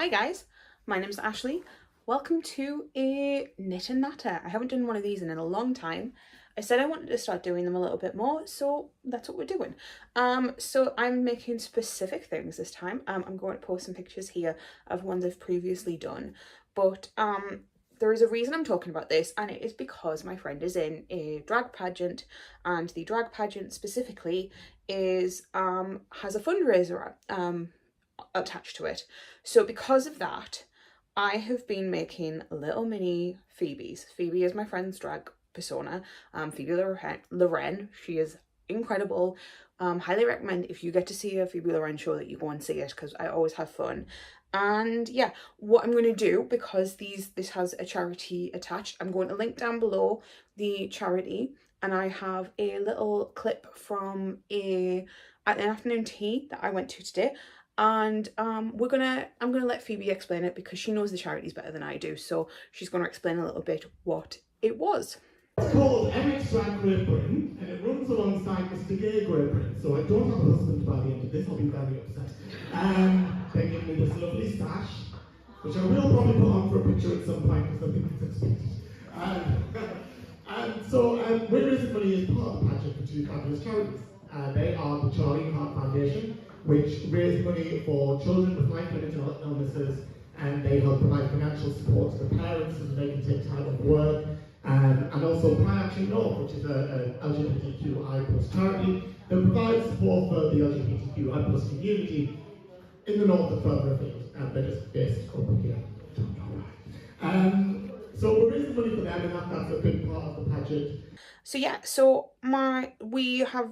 Hi guys, my name's Ashley. Welcome to a knit and natter. I haven't done one of these in a long time. I said I wanted to start doing them a little bit more, so that's what we're doing. So I'm making specific things this time. I'm going to post some pictures here of ones I've previously done, but there is a reason I'm talking about this, and it is because my friend is in a drag pageant, and the drag pageant specifically is has a fundraiser attached to it. So because of that, I have been making little mini Phoebes. Phoebe is my friend's drag persona. Phoebe Loren. She is incredible. Highly recommend if you get to see a Phoebe Loren show that you go and see it, because I always have fun. And yeah, what I'm going to do, because this has a charity attached, I'm going to link down below the charity, and I have a little clip from an afternoon tea that I went to today. And I'm gonna let Phoebe explain it, because she knows the charities better than I do, so she's going to explain a little bit what it was. It's called Eric's Drag Great Britain, and it runs alongside Mr. Gay Great Britain, so I don't have a husband by the end of this. I'll be very upset. They give me this lovely sash, which I will probably put on for a picture at some point, because I think it's expected. We're raising money as part of the pageant for two fabulous charities. They are the Charlie Hart Foundation, which raise money for children with life-limiting illnesses, and they help provide financial support to the parents so that they can take time off work. And also Pride Action North, which is a LGBTQI+ charity that provides support for the LGBTQI+ community in the north and further afield. They're just based over here. So we're raising money for them, and that's a big part of the pageant. So yeah,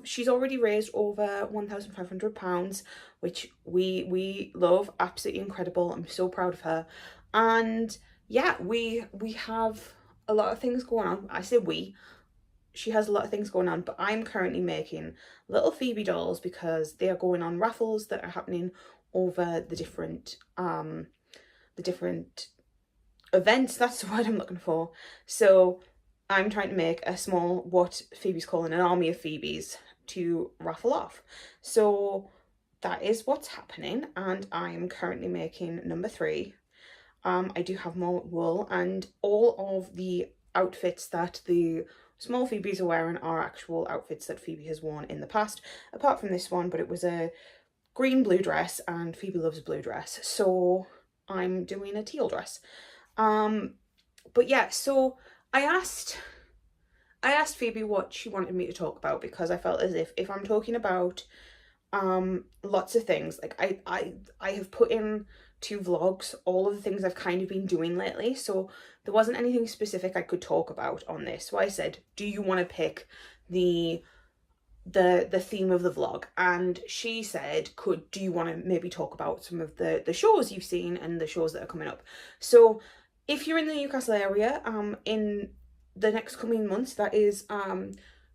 she's already raised over £1,500, which we love. Absolutely incredible. I'm so proud of her. And yeah, we have a lot of things going on. I say she has a lot of things going on, but I'm currently making little Phoebe dolls because they are going on raffles that are happening over the different events. That's the word I'm looking for. So I'm trying to make a small, what Phoebe's calling an army of Phoebes, to raffle off. So that is what's happening, and I'm currently making number 3. I do have more wool, and all of the outfits that the small Phoebes are wearing are actual outfits that Phoebe has worn in the past, apart from this one, but it was a green-blue dress, and Phoebe loves a blue dress, so I'm doing a teal dress. But yeah, so I asked Phoebe what she wanted me to talk about, because I felt as if I'm talking about lots of things, like I have put in 2 vlogs all of the things I've kind of been doing lately, so there wasn't anything specific I could talk about on this. So I said, do you want to pick the theme of the vlog? And she said, do you want to maybe talk about some of the shows you've seen and the shows that are coming up? So if you're in the Newcastle area, in the next coming months, that is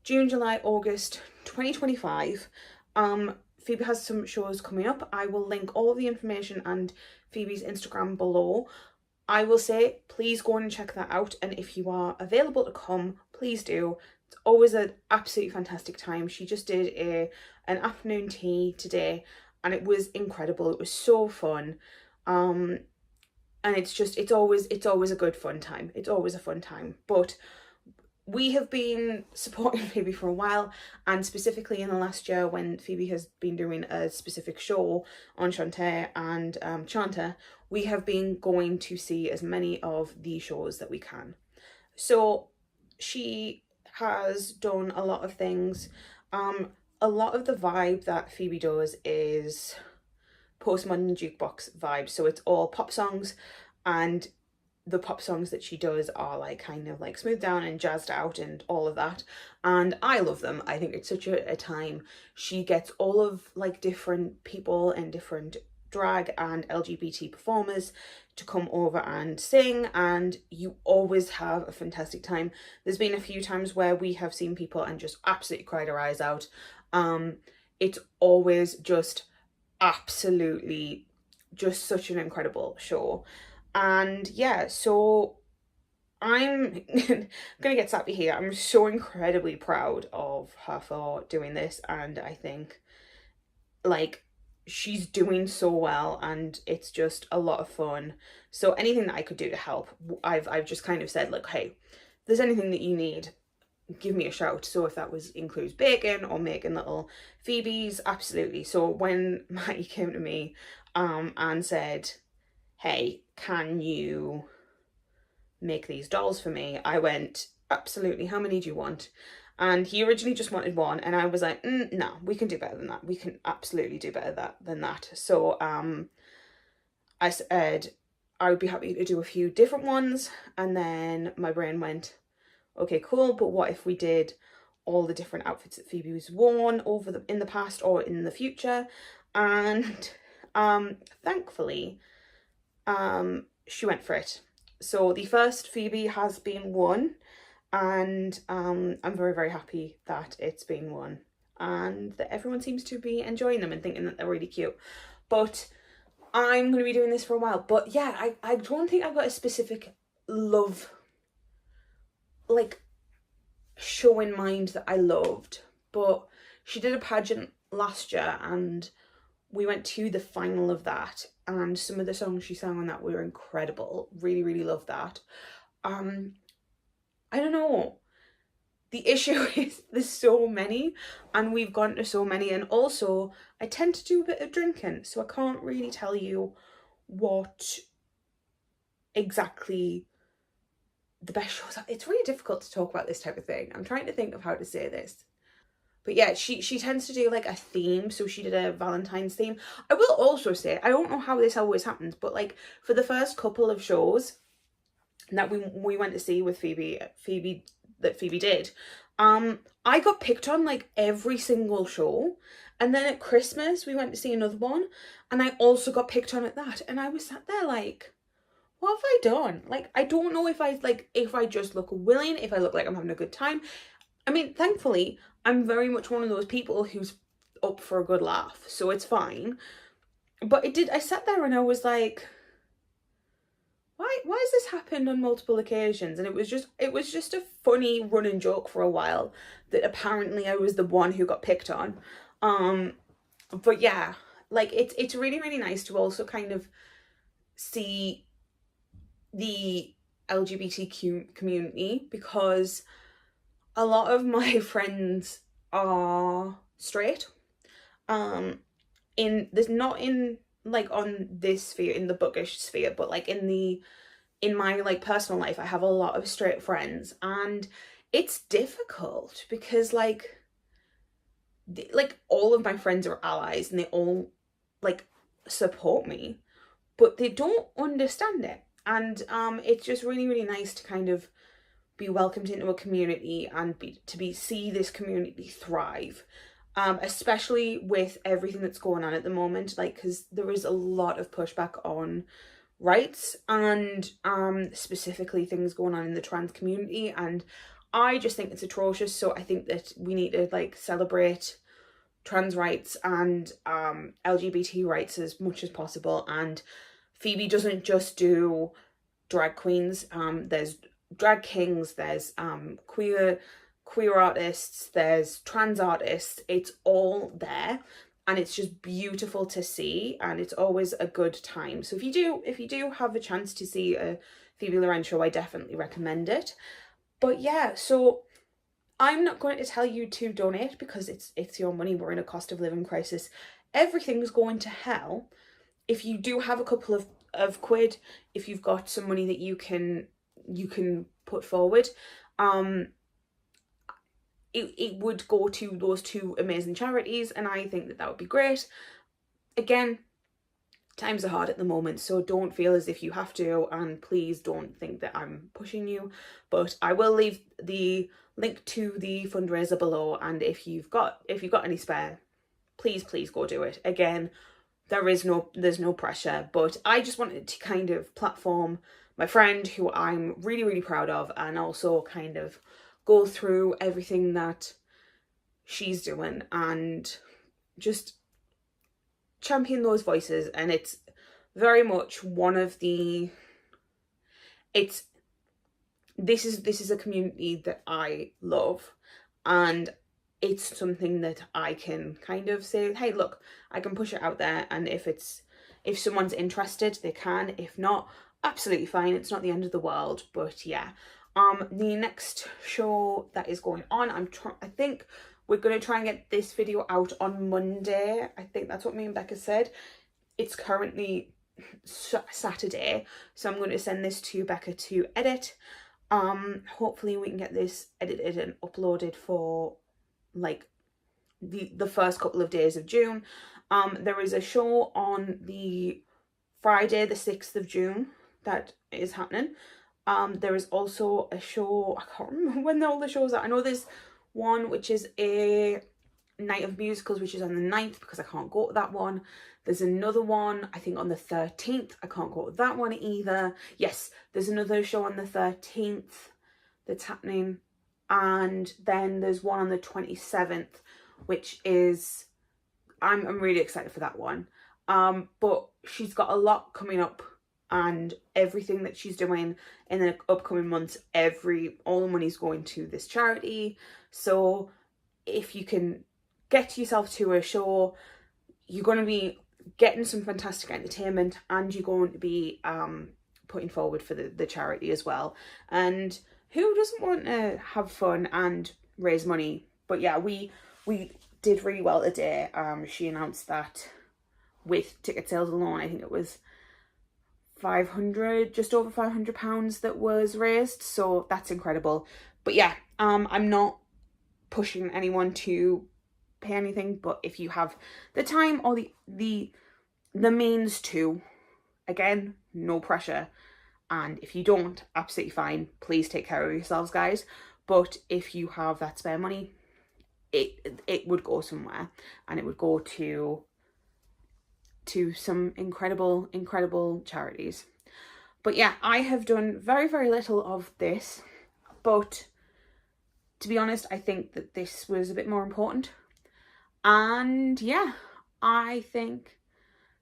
June, July, August 2025, Phoebe has some shows coming up. I will link all of the information and Phoebe's Instagram below. I will say, please go and check that out, and if you are available to come, please do. It's always an absolutely fantastic time. She just did an afternoon tea today, and it was incredible. It was so fun. And it's always a good fun time. It's always a fun time. But we have been supporting Phoebe for a while, and specifically in the last year when Phoebe has been doing a specific show on Shantae and Chanta, we have been going to see as many of the shows that we can. So she has done a lot of things. A lot of the vibe that Phoebe does is postmodern jukebox vibe, so it's all pop songs, and the pop songs that she does are like kind of like smoothed down and jazzed out and all of that, and I love them. I think it's such a time. She gets all of like different people and different drag and LGBT performers to come over and sing, and you always have a fantastic time. There's been a few times where we have seen people and just absolutely cried our eyes out. It's always just absolutely just such an incredible show. And yeah, so I'm gonna get sappy here. I'm so incredibly proud of her for doing this, and I think like she's doing so well, and it's just a lot of fun. So anything that I could do to help, I've just kind of said like, hey, if there's anything that you need, give me a shout. So if that was includes bacon or making little Phoebes, absolutely. So when Matty came to me and said, hey, can you make these dolls for me, I went, absolutely, how many do you want? And he originally just wanted one, and I was like, no, we can do better than that. We can absolutely do better than that. So I said I would be happy to do a few different ones, and then my brain went, okay, cool, but what if we did all the different outfits that Phoebe was worn in the past or in the future? And thankfully, she went for it. So the first Phoebe has been won, and I'm very, very happy that it's been won and that everyone seems to be enjoying them and thinking that they're really cute. But I'm going to be doing this for a while. But yeah, I don't think I've got a specific love, like, show in mind that I loved. But she did a pageant last year, and we went to the final of that, and some of the songs she sang on that were incredible. Really, really loved that. I don't know. The issue is there's so many, and we've gone to so many, and also I tend to do a bit of drinking, so I can't really tell you what exactly the best shows are. It's really difficult to talk about this type of thing. I'm trying to think of how to say this. But yeah, she tends to do like a theme. So she did a Valentine's theme. I will also say, I don't know how this always happens, but like for the first couple of shows that we went to see with Phoebe did, I got picked on like every single show. And then at Christmas we went to see another one, and I also got picked on at that. And I was sat there like, what have I done? Like, I don't know if I just look willing, if I look like I'm having a good time. I mean, thankfully, I'm very much one of those people who's up for a good laugh, so it's fine. But I sat there and I was like, why has this happened on multiple occasions? And it was just a funny running joke for a while that apparently I was the one who got picked on. But yeah, like it's really, really nice to also kind of see the LGBTQ community, because a lot of my friends are straight. In this, not in like on this sphere, in the bookish sphere, but like in my like personal life, I have a lot of straight friends, and it's difficult because like all of my friends are allies, and they all like support me, but they don't understand it. And it's just really, really nice to kind of be welcomed into a community and see this community thrive, especially with everything that's going on at the moment, like because there is a lot of pushback on rights and specifically things going on in the trans community, and I just think it's atrocious. So I think that we need to like celebrate trans rights and LGBT rights as much as possible. And Phoebe doesn't just do drag queens, there's drag kings, there's queer artists, there's trans artists. It's all there, and it's just beautiful to see, and it's always a good time. So if you do have a chance to see a Phoebe Loren show, I definitely recommend it. But yeah, so I'm not going to tell you to donate because it's your money. We're in a cost of living crisis. Everything's going to hell. If you do have a couple of quid, if you've got some money that you can put forward, it would go to those two amazing charities, and I think that would be great. Again, times are hard at the moment, so don't feel as if you have to, and please don't think that I'm pushing you, but I will leave the link to the fundraiser below, and if you've got any spare, please go do it. Again, there's no pressure, but I just wanted to kind of platform my friend who I'm really, really proud of, and also kind of go through everything that she's doing and just champion those voices. And it's very much one of the, this is a community that I love, and it's something that I can kind of say, hey, look, I can push it out there, and if someone's interested, they can. If not, absolutely fine. It's not the end of the world. But yeah, the next show that is going on, I think we're going to try and get this video out on Monday. I think that's what me and Becca said. It's currently Saturday, so I'm going to send this to Becca to edit. Hopefully we can get this edited and uploaded for like the first couple of days of June. There is a show on the Friday the 6th of June that is happening. There is also a show, I can't remember when all the shows are. I know there's one which is a night of musicals, which is on the 9th, because I can't go to that one. There's another one, I think on the 13th. I can't go to that one either. Yes, there's another show on the 13th that's happening. And then there's one on the 27th, which is, I'm really excited for that one. But she's got a lot coming up, and everything that she's doing in the upcoming months, all the money's going to this charity. So if you can get yourself to a show, you're going to be getting some fantastic entertainment, and you're going to be putting forward for the charity as well. And who doesn't want to have fun and raise money? But yeah, we did really well today. She announced that with ticket sales alone, I think it was 500, just over £500 that was raised. So that's incredible. But yeah, I'm not pushing anyone to pay anything, but if you have the time or the means to, again, no pressure. And if you don't, absolutely fine. Please take care of yourselves, guys. But if you have that spare money, it would go somewhere, and it would go to some incredible charities. But yeah, I have done very, very little of this, but to be honest, I think that this was a bit more important. And yeah, I think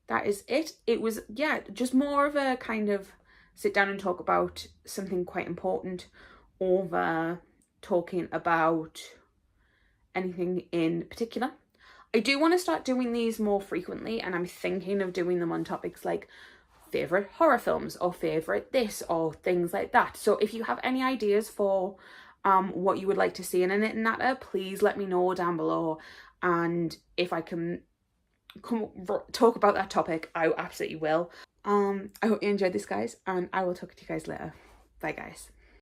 that is it. It was, yeah, just more of a kind of sit down and talk about something quite important over talking about anything in particular. I do want to start doing these more frequently, and I'm thinking of doing them on topics like favourite horror films or favourite this or things like that. So if you have any ideas for what you would like to see in a Knit and Natter, please let me know down below, and if I can talk about that topic, I absolutely will. I hope you enjoyed this, guys, and I will talk to you guys later. Bye, guys.